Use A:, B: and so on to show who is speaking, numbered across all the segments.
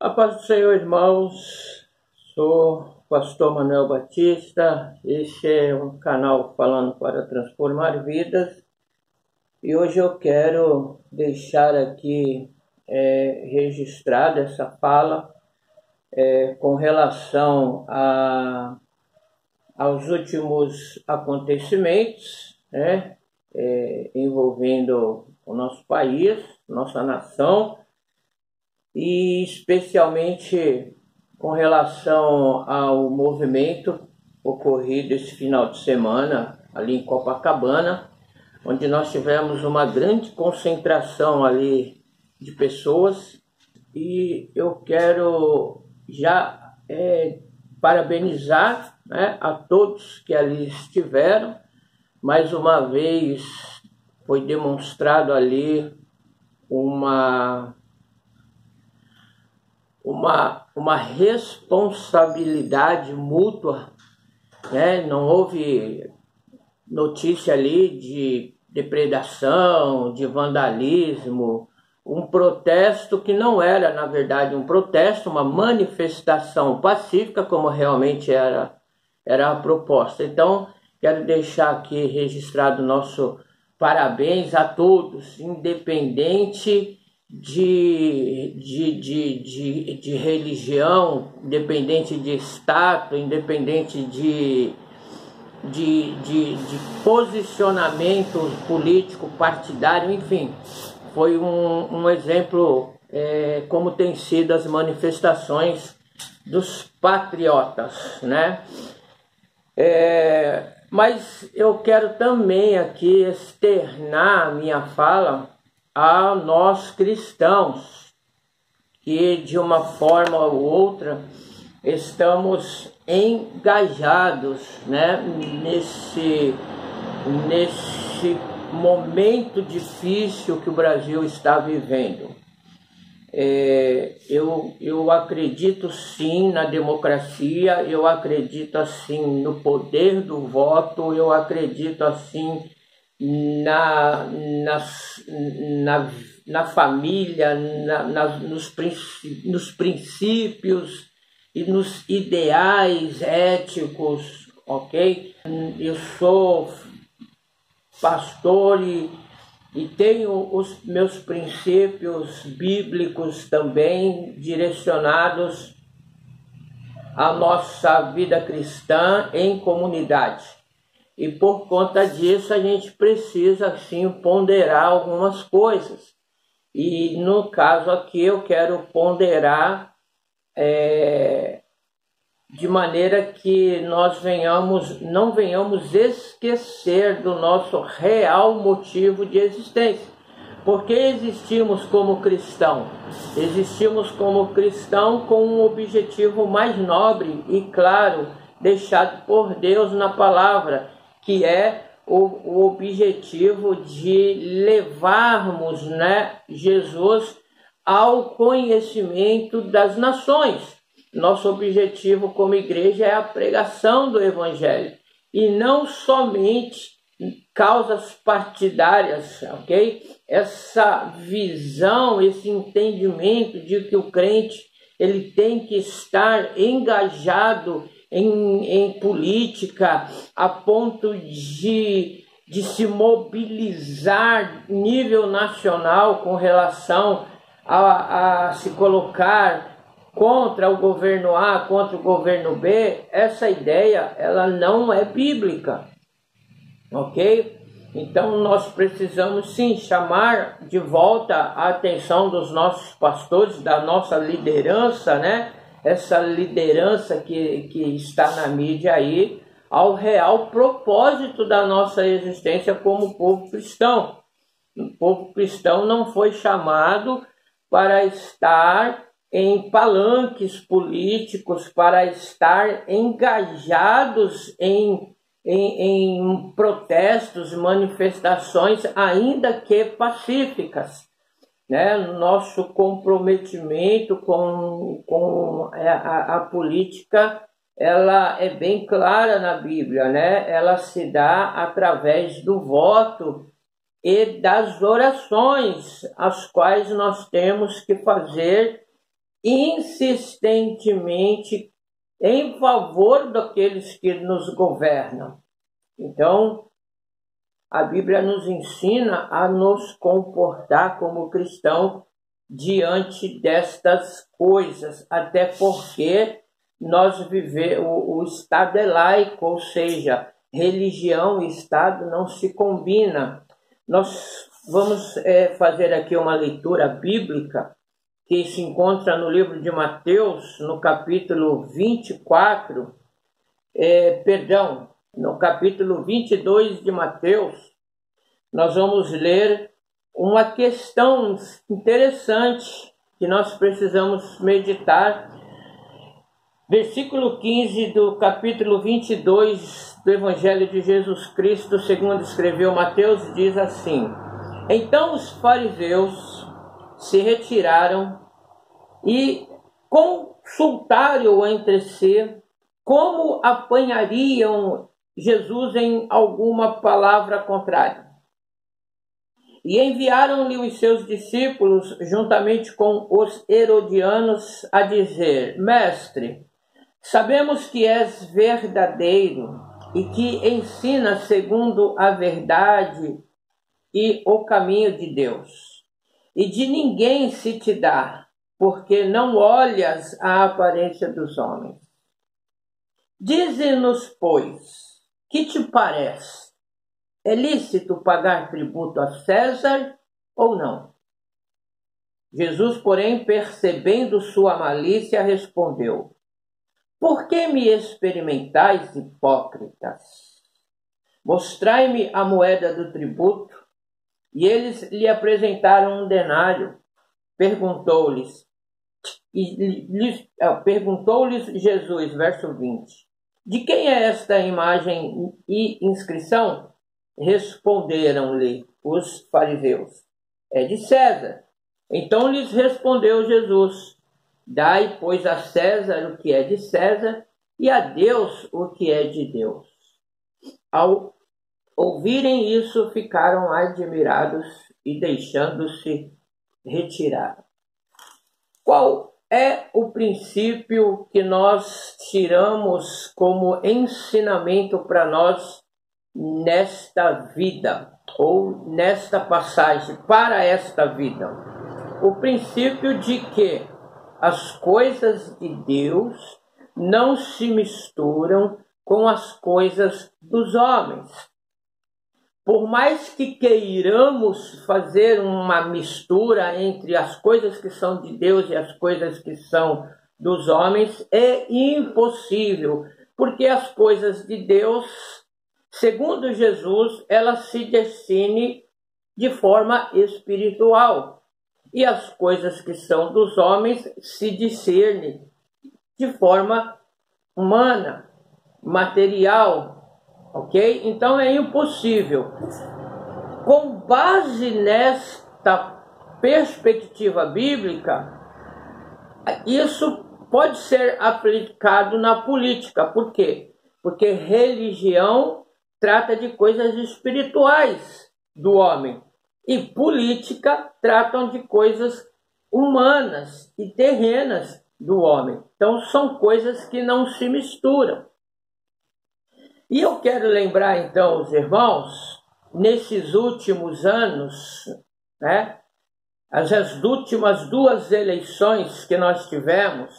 A: A paz do Senhor, irmãos. Sou o pastor Manuel Batista. Este é um canal falando para transformar vidas. E hoje eu quero deixar aqui registrada essa fala com relação aos últimos acontecimentos, envolvendo o nosso país, nossa nação, e especialmente com relação ao movimento ocorrido esse final de semana ali em Copacabana, onde nós tivemos uma grande concentração ali de pessoas. E eu quero já parabenizar a todos que ali estiveram. Mais uma vez foi demonstrado ali uma responsabilidade mútua, Não houve notícia ali de depredação, de vandalismo, um protesto que não era, na verdade, um protesto, uma manifestação pacífica, como realmente era a proposta. Então, quero deixar aqui registrado nosso parabéns a todos, independente de religião, independente de status, independente de posicionamento político, partidário, enfim. Foi um exemplo como tem sido as manifestações dos patriotas, Mas eu quero também aqui externar a minha fala a nós cristãos, que de uma forma ou outra estamos engajados, nesse momento difícil que o Brasil está vivendo. Eu acredito sim na democracia, eu acredito assim no poder do voto, eu acredito assim na família, nos princípios e nos ideais éticos, ok? Eu sou pastor e tenho os meus princípios bíblicos também direcionados à nossa vida cristã em comunidade. E por conta disso a gente precisa sim ponderar algumas coisas. E no caso aqui eu quero ponderar de maneira que nós não venhamos esquecer do nosso real motivo de existência. Porque existimos como cristão? Existimos como cristão com um objetivo mais nobre e claro, deixado por Deus na palavra, que é o objetivo de levarmos Jesus ao conhecimento das nações. Nosso objetivo como igreja é a pregação do Evangelho e não somente causas partidárias, ok? Essa visão, esse entendimento de que o crente ele tem que estar engajado em política a ponto de se mobilizar nível nacional com relação a se colocar contra o governo A, contra o governo B. Essa ideia ela não é bíblica, ok? Então nós precisamos sim chamar de volta a atenção dos nossos pastores, da nossa liderança, Essa liderança que está na mídia aí, ao real propósito da nossa existência como povo cristão. O povo cristão não foi chamado para estar em palanques políticos, para estar engajados em protestos, manifestações, ainda que pacíficas. Nosso comprometimento com a política, ela é bem clara na Bíblia, Ela se dá através do voto e das orações, as quais nós temos que fazer insistentemente em favor daqueles que nos governam. Então, a Bíblia nos ensina a nos comportar como cristão diante destas coisas, até porque o Estado é laico, ou seja, religião e Estado não se combinam. Nós vamos fazer aqui uma leitura bíblica que se encontra no livro de Mateus, no capítulo 24, no capítulo 22 de Mateus, nós vamos ler uma questão interessante que nós precisamos meditar. Versículo 15 do capítulo 22 do Evangelho de Jesus Cristo, segundo escreveu Mateus, diz assim: Então os fariseus se retiraram e consultaram entre si como apanhariam Jesus em alguma palavra contrária. E enviaram-lhe os seus discípulos, juntamente com os herodianos, a dizer: Mestre, sabemos que és verdadeiro e que ensinas segundo a verdade e o caminho de Deus. E de ninguém se te dá, porque não olhas a aparência dos homens. Dize-nos, pois, que te parece? É lícito pagar tributo a César ou não? Jesus, porém, percebendo sua malícia, respondeu: Por que me experimentais, hipócritas? Mostrai-me a moeda do tributo. E eles lhe apresentaram um denário. Perguntou-lhes Jesus, verso 20, de quem é esta imagem e inscrição? Responderam-lhe os fariseus: É de César. Então lhes respondeu Jesus: Dai, pois, a César o que é de César e a Deus o que é de Deus. Ao ouvirem isso, ficaram admirados e, deixando-se, retiraram. Qual é o princípio que nós tiramos como ensinamento para nós nesta vida, ou nesta passagem para esta vida? O princípio de que as coisas de Deus não se misturam com as coisas dos homens. Por mais que queiramos fazer uma mistura entre as coisas que são de Deus e as coisas que são dos homens, é impossível, porque as coisas de Deus, segundo Jesus, elas se discernem de forma espiritual, e as coisas que são dos homens se discernem de forma humana, material. Ok? Então é impossível. Com base nesta perspectiva bíblica, isso pode ser aplicado na política. Por quê? Porque religião trata de coisas espirituais do homem e política tratam de coisas humanas e terrenas do homem. Então são coisas que não se misturam. E eu quero lembrar, então, os irmãos, nesses últimos anos, as últimas 2 eleições que nós tivemos,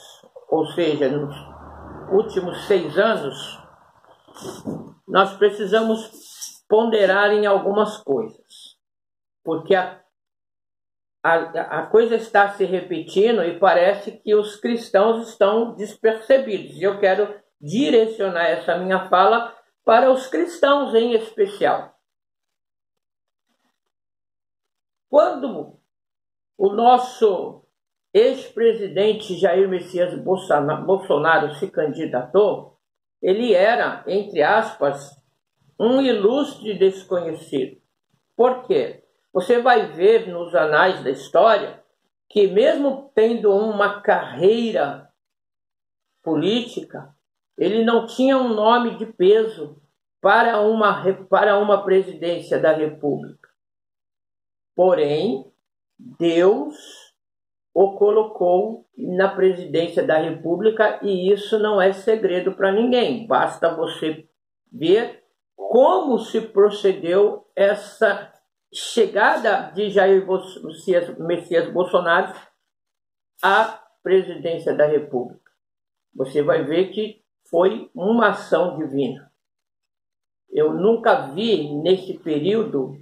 A: ou seja, nos últimos 6 anos, nós precisamos ponderar em algumas coisas, porque a coisa está se repetindo e parece que os cristãos estão despercebidos. E eu quero direcionar essa minha fala para os cristãos em especial. Quando o nosso ex-presidente Jair Messias Bolsonaro se candidatou, ele era, entre aspas, um ilustre desconhecido. Por quê? Você vai ver nos anais da história que, mesmo tendo uma carreira política, ele não tinha um nome de peso para uma presidência da República. Porém, Deus o colocou na presidência da República, e isso não é segredo para ninguém. Basta você ver como se procedeu essa chegada de Jair Messias Bolsonaro à presidência da República. Você vai ver que foi uma ação divina. Eu nunca vi nesse período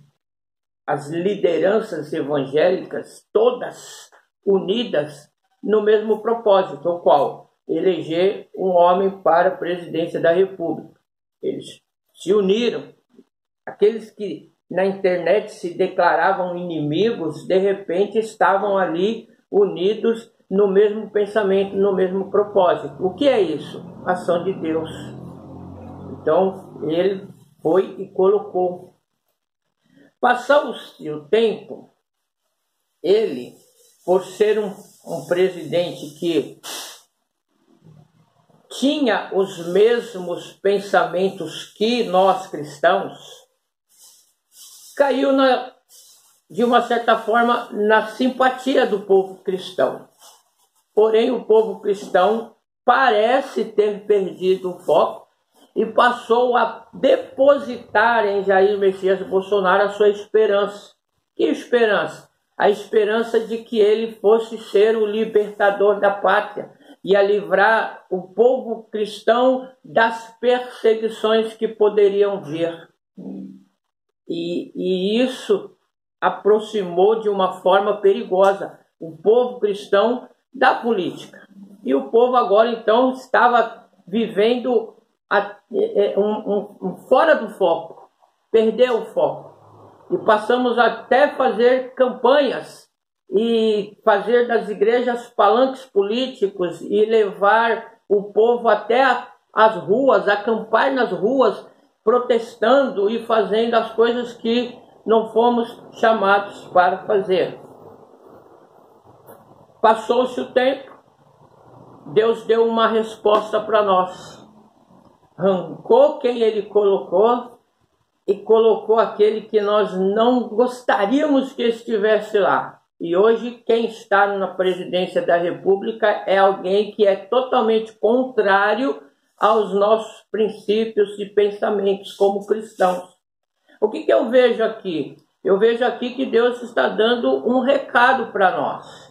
A: as lideranças evangélicas todas unidas no mesmo propósito, o qual? Eleger um homem para a presidência da República. Eles se uniram. Aqueles que na internet se declaravam inimigos, de repente estavam ali unidos no mesmo pensamento, no mesmo propósito. O que é isso? Ação de Deus. Então, ele foi e colocou. Passou-se o tempo, ele, por ser um presidente que tinha os mesmos pensamentos que nós cristãos, caiu, de uma certa forma, na simpatia do povo cristão. Porém, o povo cristão parece ter perdido o foco e passou a depositar em Jair Messias Bolsonaro a sua esperança. Que esperança? A esperança de que ele fosse ser o libertador da pátria e a livrar o povo cristão das perseguições que poderiam vir. E isso aproximou de uma forma perigosa o povo cristão da política. E o povo agora, então, estava vivendo fora do foco, perdeu o foco. E passamos até fazer campanhas e fazer das igrejas palanques políticos e levar o povo até as ruas, acampar nas ruas, protestando e fazendo as coisas que não fomos chamados para fazer. Passou-se o tempo, Deus deu uma resposta para nós. Arrancou quem ele colocou e colocou aquele que nós não gostaríamos que estivesse lá. E hoje quem está na presidência da República é alguém que é totalmente contrário aos nossos princípios e pensamentos como cristãos. O que eu vejo aqui? Eu vejo aqui que Deus está dando um recado para nós.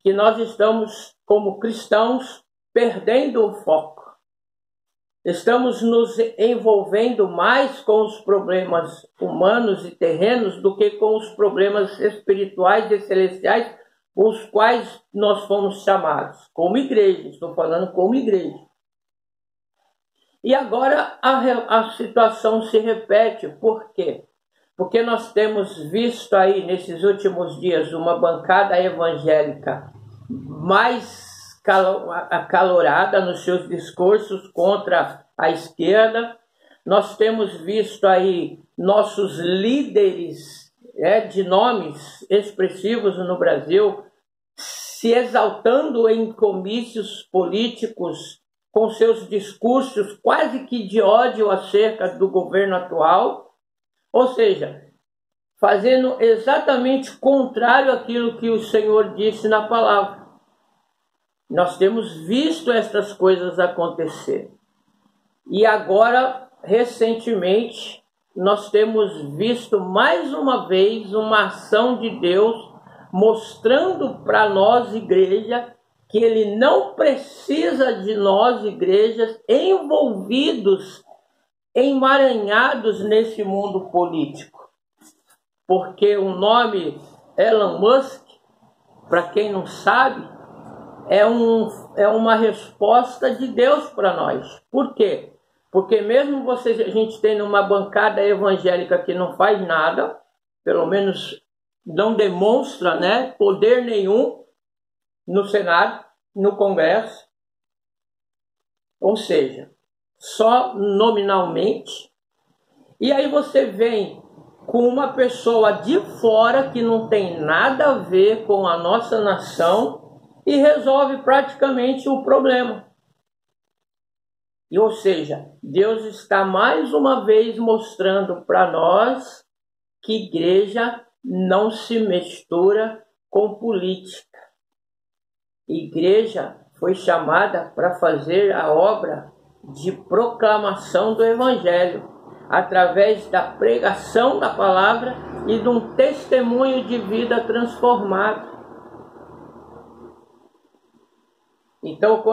A: Que nós estamos, como cristãos, perdendo o foco. Estamos nos envolvendo mais com os problemas humanos e terrenos do que com os problemas espirituais e celestiais, os quais nós fomos chamados, como igreja. Estou falando como igreja. E agora a situação se repete. Por quê? Porque nós temos visto aí, nesses últimos dias, uma bancada evangélica mais acalorada nos seus discursos contra a esquerda. Nós temos visto aí nossos líderes de nomes expressivos no Brasil se exaltando em comícios políticos com seus discursos quase que de ódio acerca do governo atual, ou seja, fazendo exatamente contrário àquilo que o Senhor disse na palavra. Nós temos visto estas coisas acontecer. E agora, recentemente, nós temos visto mais uma vez uma ação de Deus mostrando para nós, igreja, que Ele não precisa de nós, igrejas, envolvidos, emaranhados nesse mundo político. Porque o nome Elon Musk, para quem não sabe, é uma resposta de Deus para nós. Por quê? Porque mesmo a gente tendo uma bancada evangélica que não faz nada, pelo menos não demonstra, poder nenhum no Senado, no Congresso, ou seja, só nominalmente. E aí você vem com uma pessoa de fora que não tem nada a ver com a nossa nação e resolve praticamente o problema. Ou seja, Deus está mais uma vez mostrando para nós que igreja não se mistura com política. igreja foi chamada para fazer a obra de proclamação do Evangelho, através da pregação da palavra e de um testemunho de vida transformado. Então,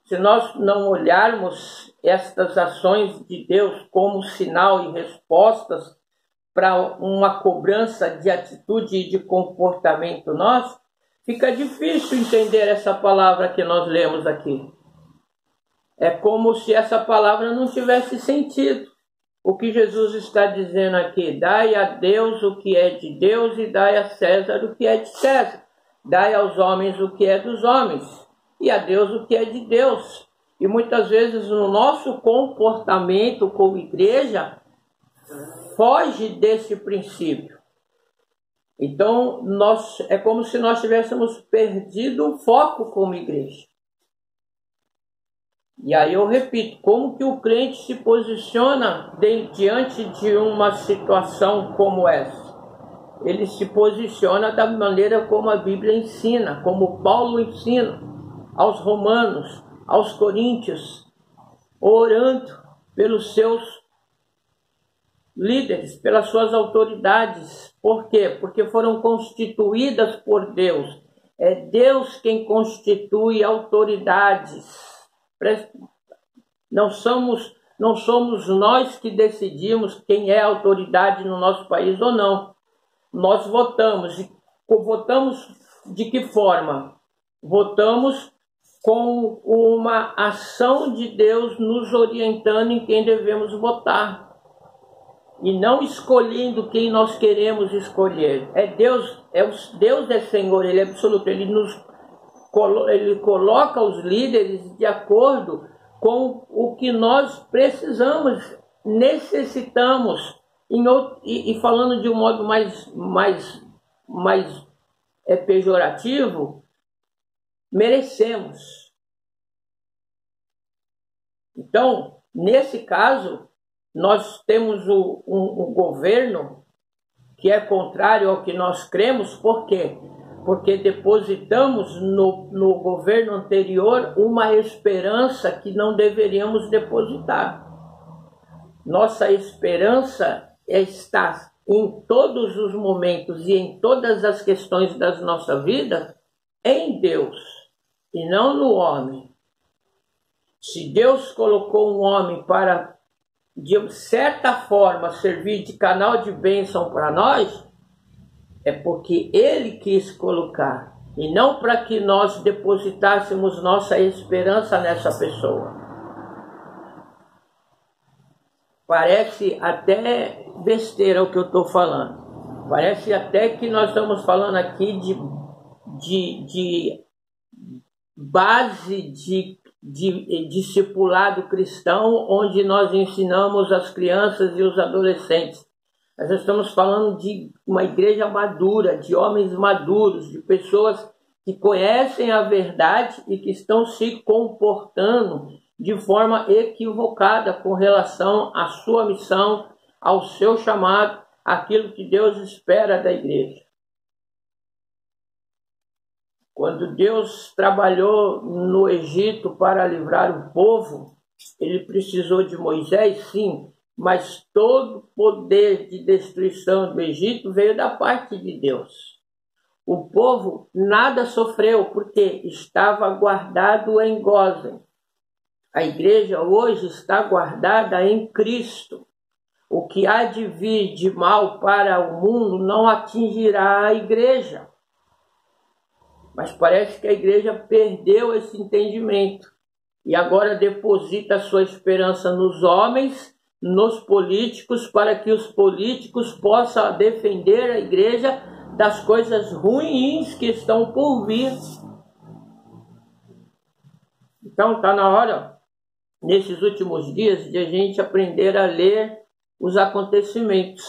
A: se nós não olharmos estas ações de Deus como sinal e respostas para uma cobrança de atitude e de comportamento nosso, fica difícil entender essa palavra que nós lemos aqui. É como se essa palavra não tivesse sentido. O que Jesus está dizendo aqui: dai a Deus o que é de Deus e dai a César o que é de César. Dai aos homens o que é dos homens e a Deus o que é de Deus. E muitas vezes no nosso comportamento como igreja foge desse princípio. Então é como se nós tivéssemos perdido o foco como igreja. E aí eu repito, como que o crente se posiciona diante de uma situação como essa? Ele se posiciona da maneira como a Bíblia ensina, como Paulo ensina aos romanos, aos coríntios, orando pelos seus líderes, pelas suas autoridades. Por quê? Porque foram constituídas por Deus. É Deus quem constitui autoridades. Não somos nós que decidimos quem é a autoridade no nosso país ou não. Nós votamos. E votamos de que forma? Votamos com uma ação de Deus nos orientando em quem devemos votar. E não escolhendo quem nós queremos escolher. Deus é Senhor, Ele é absoluto. Ele coloca os líderes de acordo com o que nós precisamos, necessitamos. E falando de um modo mais pejorativo, merecemos. Então, nesse caso, nós temos um governo que é contrário ao que nós cremos. Por quê? Porque depositamos no governo anterior uma esperança que não deveríamos depositar. Nossa esperança está em todos os momentos e em todas as questões da nossa vida em Deus e não no homem. Se Deus colocou um homem para, de certa forma, servir de canal de bênção para nós, é porque Ele quis colocar, e não para que nós depositássemos nossa esperança nessa pessoa. Parece até besteira o que eu estou falando. Parece até que nós estamos falando aqui de base de discipulado cristão, onde nós ensinamos as crianças e os adolescentes. Nós estamos falando de uma igreja madura, de homens maduros, de pessoas que conhecem a verdade e que estão se comportando de forma equivocada com relação à sua missão, ao seu chamado, aquilo que Deus espera da igreja. Quando Deus trabalhou no Egito para livrar o povo, Ele precisou de Moisés, sim, mas todo o poder de destruição do Egito veio da parte de Deus. O povo nada sofreu porque estava guardado em Gósen. A igreja hoje está guardada em Cristo. O que há de vir de mal para o mundo não atingirá a igreja. Mas parece que a igreja perdeu esse entendimento e agora deposita a sua esperança nos homens, nos políticos, para que os políticos possam defender a igreja das coisas ruins que estão por vir. Então está na hora, nesses últimos dias, de a gente aprender a ler os acontecimentos.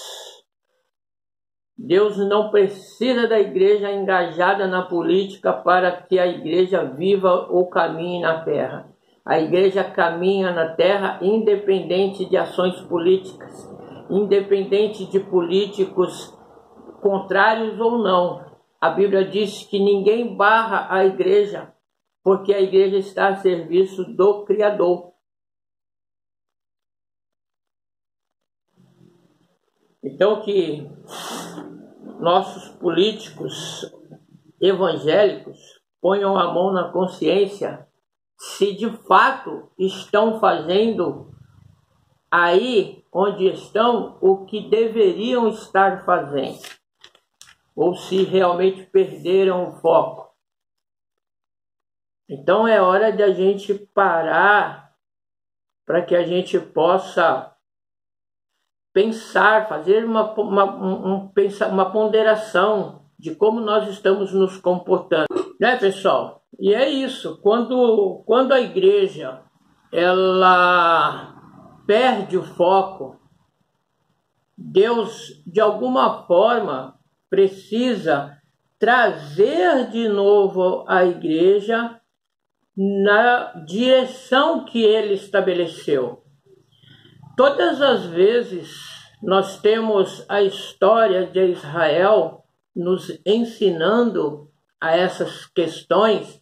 A: Deus não precisa da igreja engajada na política para que a igreja viva ou caminhe na terra. A igreja caminha na terra independente de ações políticas, independente de políticos contrários ou não. a Bíblia diz que ninguém barra a igreja, porque a igreja está a serviço do Criador. Então que nossos políticos evangélicos ponham a mão na consciência se de fato estão fazendo aí onde estão o que deveriam estar fazendo, ou se realmente perderam o foco. Então é hora de a gente parar para que a gente possa pensar, fazer uma ponderação de como nós estamos nos comportando, né, pessoal? E é isso, quando a igreja ela perde o foco, Deus de alguma forma precisa trazer de novo a igreja na direção que ele estabeleceu. Todas as vezes nós temos a história de Israel nos ensinando a essas questões,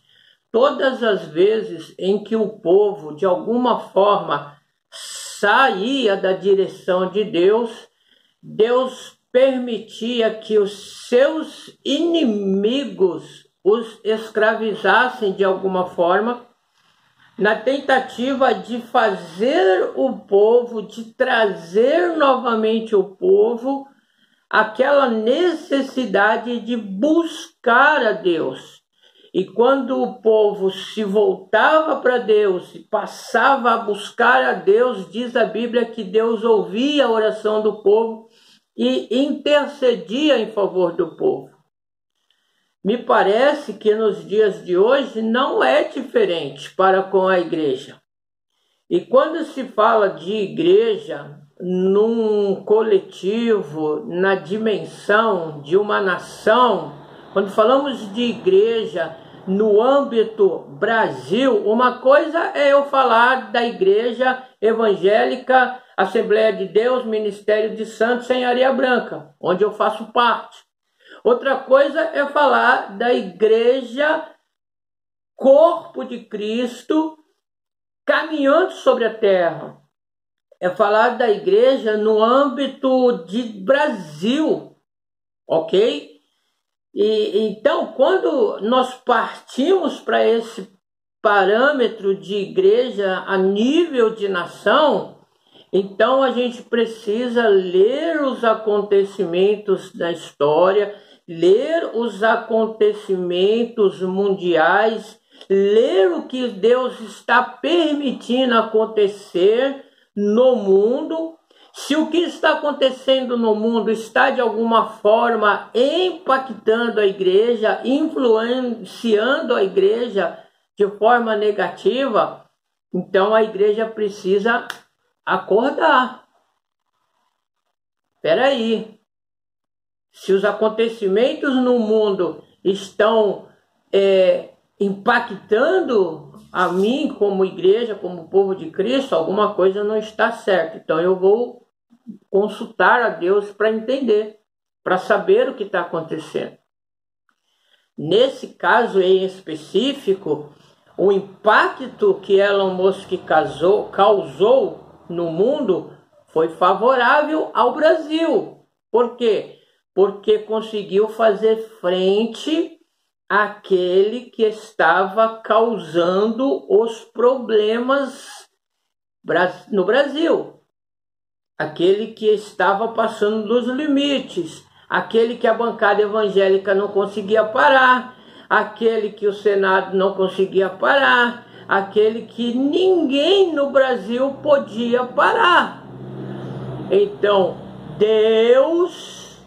A: todas as vezes em que o povo de alguma forma saía da direção de Deus, Deus permitia que os seus inimigos os escravizassem de alguma forma, na tentativa de fazer o povo, de trazer novamente o povo aquela necessidade de buscar a Deus. E quando o povo se voltava para Deus e passava a buscar a Deus, diz a Bíblia que Deus ouvia a oração do povo e intercedia em favor do povo. Me parece que nos dias de hoje não é diferente para com a igreja. E quando se fala de igreja num coletivo, na dimensão de uma nação, quando falamos de igreja no âmbito Brasil, uma coisa é eu falar da igreja evangélica, Assembleia de Deus, Ministério de Santos em Areia Branca, onde eu faço parte. Outra coisa é falar da igreja, corpo de Cristo, caminhando sobre a terra. É falar da igreja no âmbito de Brasil, ok? E então, quando nós partimos para esse parâmetro de igreja a nível de nação, então a gente precisa ler os acontecimentos da história, ler os acontecimentos mundiais, ler o que Deus está permitindo acontecer no mundo. Se o que está acontecendo no mundo está de alguma forma impactando a igreja, influenciando a igreja de forma negativa, então a igreja precisa acordar. Espera aí. Se os acontecimentos no mundo estão impactando a mim como igreja, como povo de Cristo, alguma coisa não está certa. Então eu vou consultar a Deus para entender, para saber o que está acontecendo. Nesse caso em específico, o impacto que Elon Musk causou no mundo foi favorável ao Brasil. Por quê? Porque conseguiu fazer frente àquele que estava causando os problemas no Brasil. Aquele que estava passando dos limites, aquele que a bancada evangélica não conseguia parar, aquele que o Senado não conseguia parar, aquele que ninguém no Brasil podia parar. Então, Deus,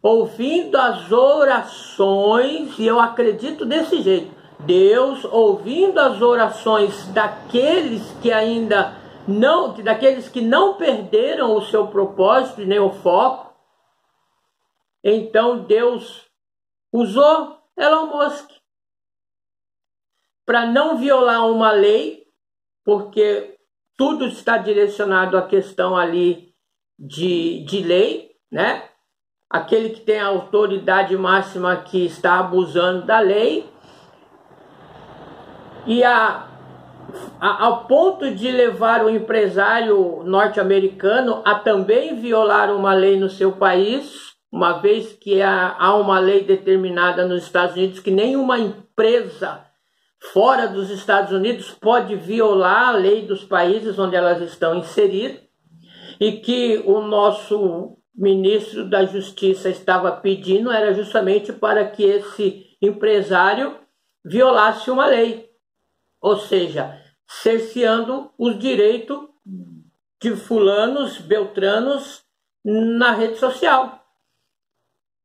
A: ouvindo as orações, e eu acredito desse jeito, Deus, ouvindo as orações daqueles que ainda não, daqueles que não perderam o seu propósito nem o foco, então Deus usou Elon Musk para não violar uma lei, porque tudo está direcionado à questão ali de lei, né? aquele que tem a autoridade máxima que está abusando da lei, e ao ponto de levar o empresário norte-americano a também violar uma lei no seu país, uma vez que há uma lei determinada nos Estados Unidos que nenhuma empresa fora dos Estados Unidos pode violar a lei dos países onde elas estão inseridas, e que o nosso ministro da Justiça estava pedindo era justamente para que esse empresário violasse uma lei, ou seja, cerceando os direitos de fulanos, beltranos na rede social,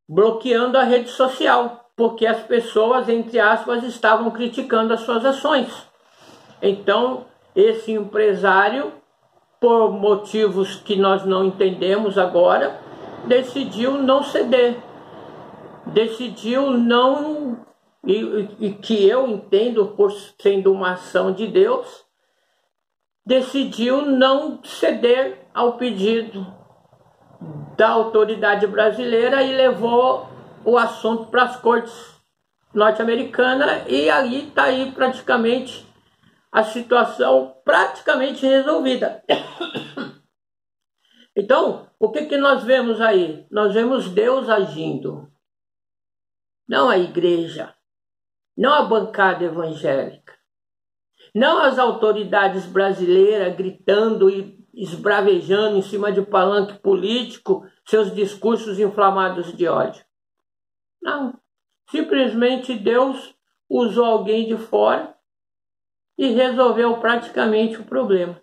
A: bloqueando a rede social, porque as pessoas, entre aspas, estavam criticando as suas ações. Então, esse empresário, por motivos que nós não entendemos agora, decidiu não ceder, decidiu não, e que eu entendo por sendo uma ação de Deus, decidiu não ceder ao pedido da autoridade brasileira e levou o assunto para as cortes norte-americanas, e aí está aí praticamente a situação praticamente resolvida. Então, o que nós vemos aí? Nós vemos Deus agindo, não a igreja, não a bancada evangélica, não as autoridades brasileiras gritando e esbravejando em cima de palanque político seus discursos inflamados de ódio. Não, simplesmente Deus usou alguém de fora e resolveu praticamente o problema.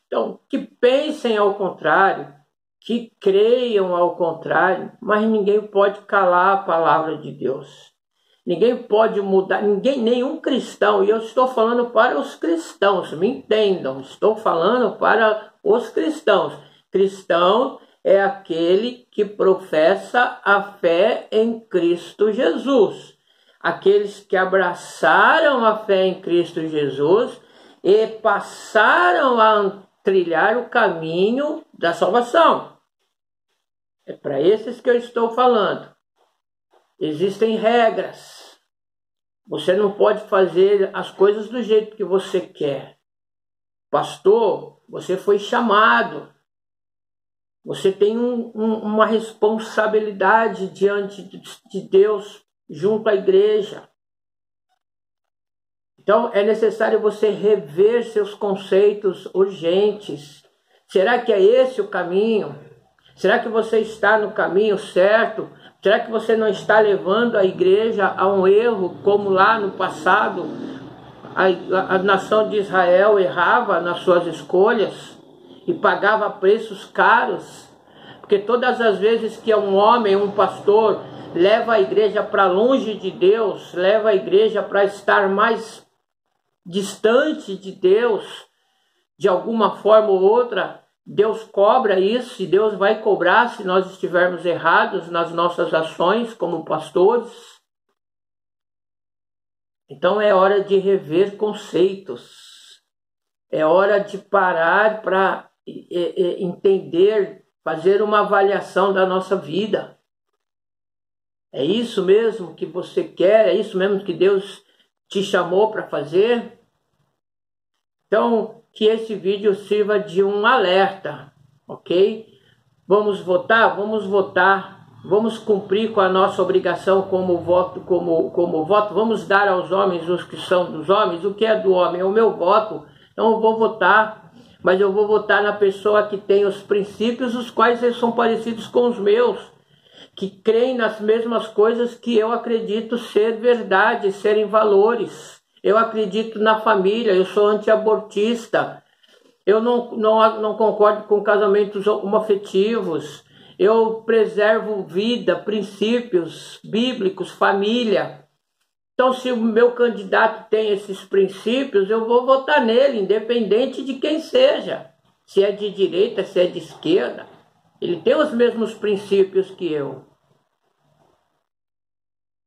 A: Então, que pensem ao contrário, que creiam ao contrário, mas ninguém pode calar a palavra de Deus. Ninguém pode mudar, nenhum cristão, e eu estou falando para os cristãos, me entendam, estou falando para os cristãos. Cristão é aquele que professa a fé em Cristo Jesus. Aqueles que abraçaram a fé em Cristo Jesus e passaram a trilhar o caminho da salvação. É para esses que eu estou falando. Existem regras. Você não pode fazer as coisas do jeito que você quer. Pastor, você foi chamado. Você tem uma responsabilidade diante de Deus, junto à igreja. Então, é necessário você rever seus conceitos urgentes. Será que é esse o caminho? Será que você está no caminho certo? Será que você não está levando a igreja a um erro, como lá no passado a nação de Israel errava nas suas escolhas e pagava preços caros? Porque todas as vezes que um homem, um pastor, leva a igreja para longe de Deus, leva a igreja para estar mais distante de Deus, de alguma forma ou outra, Deus cobra isso, e Deus vai cobrar se nós estivermos errados nas nossas ações como pastores. Então é hora de rever conceitos, é hora de parar para entender, fazer uma avaliação da nossa vida. É isso mesmo que você quer? É isso mesmo que Deus te chamou para fazer? Então, que esse vídeo sirva de um alerta, ok? Vamos votar? Vamos votar. Vamos cumprir com a nossa obrigação como voto, vamos dar aos homens os que são dos homens. O que é do homem é o meu voto. Então eu vou votar, mas eu vou votar na pessoa que tem os princípios, os quais eles são parecidos com os meus, que creem nas mesmas coisas que eu acredito ser verdade, serem valores. Eu acredito na família, eu sou antiabortista, eu não concordo com casamentos homoafetivos, eu preservo vida, princípios bíblicos, família. Então, se o meu candidato tem esses princípios, eu vou votar nele, independente de quem seja. Se é de direita, se é de esquerda, ele tem os mesmos princípios que eu.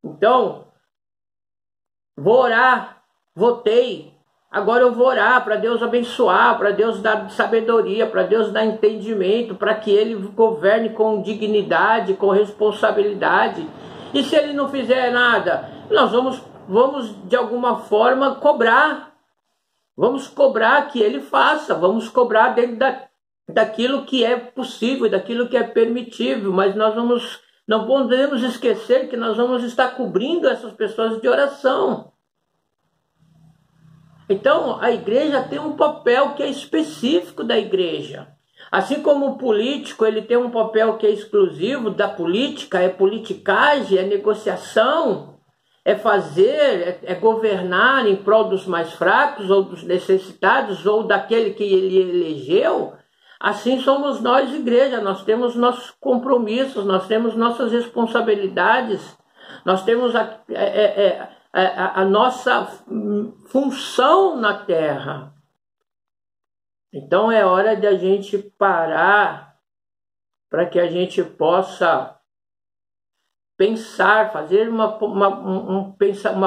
A: Então, vou orar. Votei, Agora eu vou orar para Deus abençoar, para Deus dar sabedoria, para Deus dar entendimento, para que Ele governe com dignidade, com responsabilidade. E se Ele não fizer nada, nós vamos de alguma forma cobrar. Vamos cobrar que Ele faça, vamos cobrar dentro daquilo que é possível, daquilo que é permitível, mas não podemos esquecer que nós vamos estar cobrindo essas pessoas de oração. Então, a igreja tem um papel que é específico da igreja. Assim como o político, ele tem um papel que é exclusivo da política, é politicagem, é negociação, é fazer, é governar em prol dos mais fracos, ou dos necessitados, ou daquele que ele elegeu. Assim somos nós, igreja, nós temos nossos compromissos, nós temos nossas responsabilidades, nós temos a nossa função na terra. Então é hora de a gente parar para que a gente possa pensar, fazer uma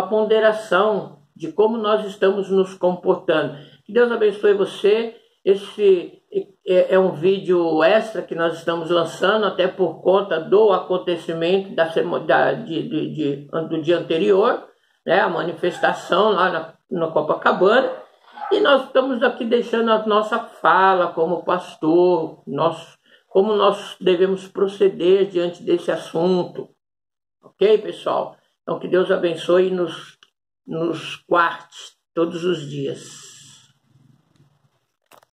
A: ponderação de como nós estamos nos comportando. Que Deus abençoe você. Esse é um vídeo extra que nós estamos lançando, até por conta do acontecimento do dia anterior, né, a manifestação lá na Copacabana, e nós estamos aqui deixando a nossa fala como pastor, como nós devemos proceder diante desse assunto. Ok, pessoal? Então que Deus abençoe e nos guarde todos os dias.